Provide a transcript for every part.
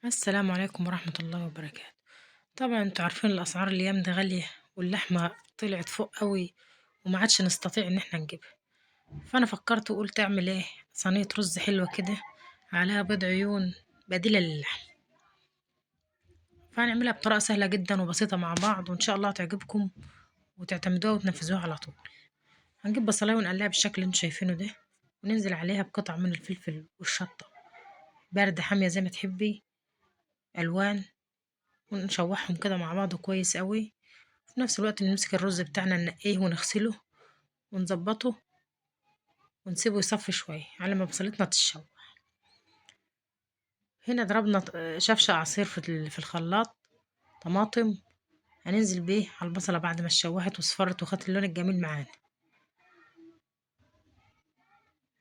السلام عليكم ورحمة الله وبركاته. طبعا انتوا عارفين الأسعار الأيام دي غالية، واللحمة طلعت فوق قوي، وما عادش نستطيع إن احنا نجيبها. فأنا فكرت وقلت أعمل ايه، صينية رز حلوة كده عليها بيض عيون بديلة للحم. فهنعملها بطريقة سهلة جدا وبسيطة مع بعض، وإن شاء الله تعجبكم وتعتمدوها وتنفذوها على طول. هنجيب بصلاية ونقليها بالشكل اللي انتوا شايفينه ده، وننزل عليها بقطع من الفلفل والشطة، باردة حامية زي ما تحبي، ألوان، ونشوحهم كده مع بعض كويس قوي. في نفس الوقت نمسك الرز بتاعنا ننقيه ونغسله ونظبطه ونسيبه يصفي شوية على ما بصلتنا تتشوح. هنا ضربنا شفشة عصير في الخلاط، طماطم. هننزل بيه على البصلة بعد ما اتشوحت وصفرت وخدت اللون الجميل معانا.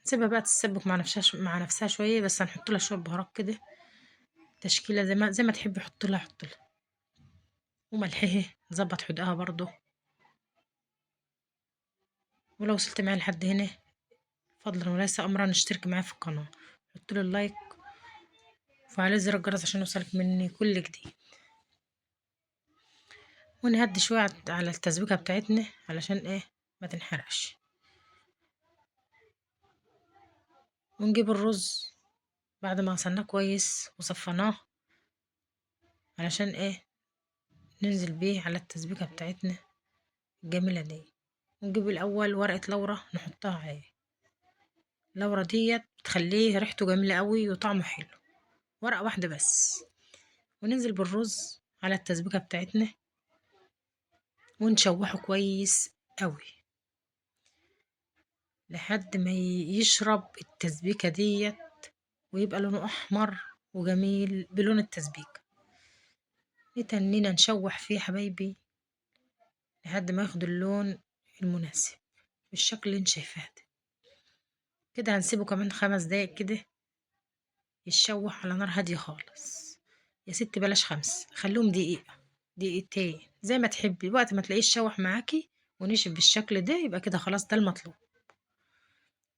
نسيبها بقى تتسبك مع نفسها شوية، بس هنحط لها شوية بهارات كده، تشكيلة زي ما تحبي حط لها وملحها نظبط حدقها برضو. ولو وصلت معايا لحد هنا فضلا وليس أمرا اشترك معايا في القناة، حطولي اللايك وفعلي زر الجرس عشان يوصلك مني كل جديد. ونهدي شوية على التسبيكة بتاعتنا علشان ايه ما تنحرقش. ونجيب الرز بعد ما غسلناه كويس وصفناه علشان ايه ننزل بيه على التسبيكة بتاعتنا الجميلة دي. ونجيب الأول ورقة لورا نحطها عليه، اللورا ديت بتخليه ريحته جميلة قوي وطعمه حلو، ورقة واحدة بس. وننزل بالرز على التسبيكة بتاعتنا ونشوحه كويس قوي لحد ما يشرب التسبيكة ديت ويبقى لونه أحمر وجميل بلون التسبيكة. نتنينا نشوح فيه يا حبايبي لحد ما ياخد اللون المناسب بالشكل اللي انت شايفاه ده. كده هنسيبه كمان 5 دقايق كده يتشوح على نار هادية خالص. يا ست بلاش 5، خليهم دقيقة دقيقتين زي ما تحبي، وقت ما تلاقيه اتشوح معاكي ونشف بالشكل ده يبقى كده خلاص ده المطلوب.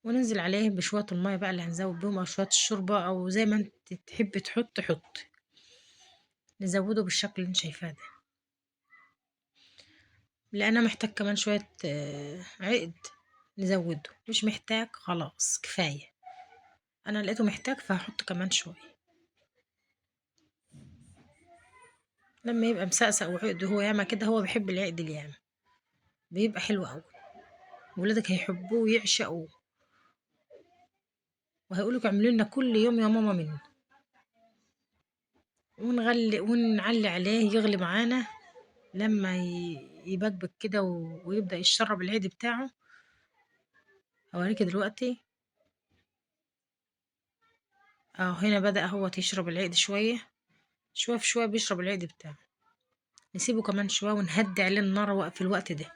وننزل عليه بشوية المية بقى اللي هنزود بيهم، أو شوية الشوربة، أو زي ما انت تحبي حط. نزوده بالشكل اللي انت شايفاه ده، لأنه محتاج كمان شوية عقد نزوده، مش محتاج خلاص كفاية. أنا لقيته محتاج فهحط كمان شوية. لما يبقى مسقسق وعقد هو ياما كده، هو بيحب العقد الياما، بيبقى حلو أوي، ولادك هيحبوه ويعشقوه وهيقولك اعملوا لنا كل يوم يا ماما منه. ونعلي عليه يغلي معانا لما يبكبك كده ويبدأ يشرب العيد بتاعه. هوريكي دلوقتي اهو، هنا بدأ هو يشرب العقد شوية شوية في شوية، بيشرب العقد بتاعه. نسيبه كمان شوية ونهدي عليه النار في الوقت ده.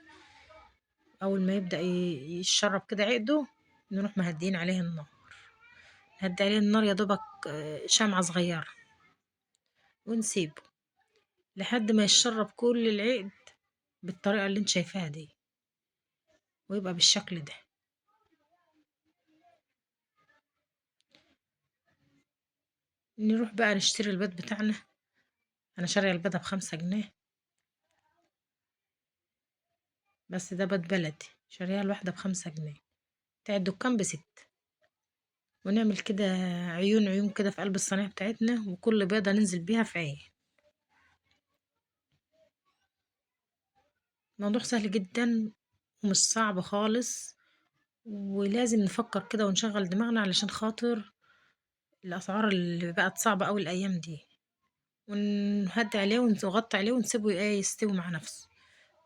أول ما يبدأ يشرب كده عقده نروح مهدين عليه النار، نهدي عليه النار يا دوبك شمعة صغيرة، ونسيبه لحد ما يشرب كل العقد بالطريقة اللي انت شايفاها دي، ويبقى بالشكل ده. نروح بقى نشتري البيض بتاعنا. أنا شارية البيضة ب5 جنيه، بس ده بيض بلدي شاريها الواحدة ب5 جنيه، بتاع الدكان ب6. ونعمل كده عيون عيون كده في قلب الصينية بتاعتنا، وكل بيضة ننزل بيها في عين. موضوع سهل جدا ومش صعب خالص، ولازم نفكر كده ونشغل دماغنا علشان خاطر الأسعار اللي بقت صعبة أوي الأيام دي. ونهدي عليه ونغطي عليه ونسيبه يستوي مع نفسه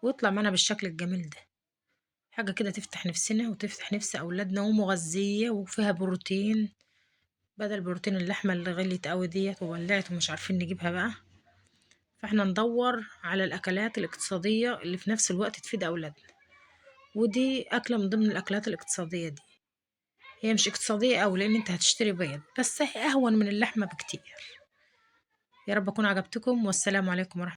ويطلع معانا بالشكل الجميل ده. حاجة كده تفتح نفسنا وتفتح نفس أولادنا، ومغذية وفيها بروتين بدل بروتين اللحمة اللي غليت أوي ديت وولعت ومش عارفين نجيبها بقى. فاحنا ندور على الأكلات الاقتصادية اللي في نفس الوقت تفيد أولادنا، ودي أكلة من ضمن الأكلات الاقتصادية دي. هي مش اقتصادية أوي لأن انت هتشتري بيض، بس هي أهون من اللحمة بكتير. يا رب أكون عجبتكم، والسلام عليكم ورحمة